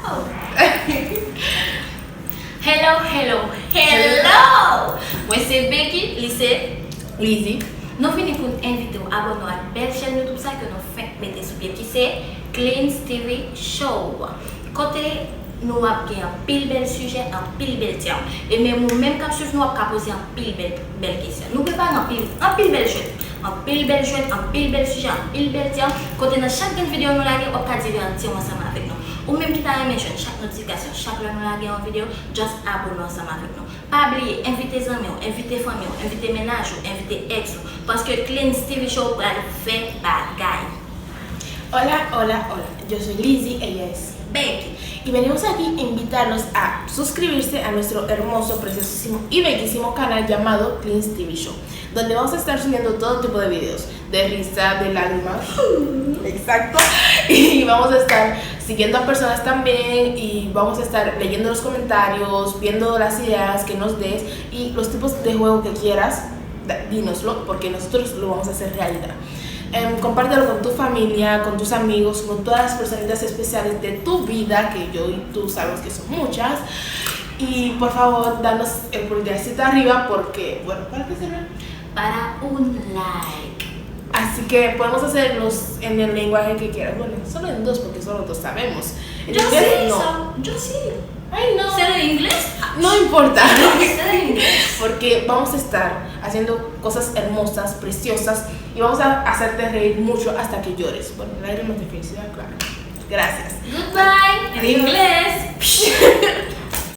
Oh. Hello! Moi c'est Becky, lycée Lizzy. Nous venons pour inviter à abonner à une belle chaîne YouTube ça que nous faisons mettre sur pied qui c'est Klins TVSHOW. Côté nous avons un pile bel sujet, un pile bel terme. Et même quand nous avons posé un pile belle question. Nous préparons un pile bel jeu. Un pile bel jeu, un pile bel sujet, un pile bel terme. Côté dans chaque vidéo nous l'avons, on peut divertir ensemble avec nous. Ou même qui t'a aimé chaque notification, chaque fois nous l'avons en vidéo, juste abonne ensemble avec nous. Pas oublier, invitez amis, invitez famille, invitez ménage, invitez ex. Parce que Klins TVSHOW va faire bagaille. Hola, yo soy Lizzy, ella es Becky y venimos aquí a invitarlos a suscribirse a nuestro hermoso, preciosísimo y bellísimo canal llamado Klins TVSHOW, donde vamos a estar subiendo todo tipo de videos, de risa, de lágrimas, exacto, y vamos a estar siguiendo a personas también y vamos a estar leyendo los comentarios, viendo las ideas que nos des y los tipos de juego que quieras, dínoslo porque nosotros lo vamos a hacer realidad. Compártelo con tu familia, con tus amigos, con todas las personitas especiales de tu vida, que yo y tú sabemos que son muchas. Y por favor, danos el pulgarcito arriba porque, bueno, ¿para qué sirve? Para un like. Así que podemos hacerlos en el lenguaje que quieras. Bueno, solo en dos porque solo dos sabemos. En Yo inglés, sí, no. yo sí. Ay, no. ¿Sé de inglés? No importa. ¿Sé de inglés? Porque vamos a estar haciendo cosas hermosas, preciosas y vamos a hacerte reír mucho hasta que llores. Bueno, lágrimas de felicidad, claro. Gracias. Goodbye. En Adiós. inglés.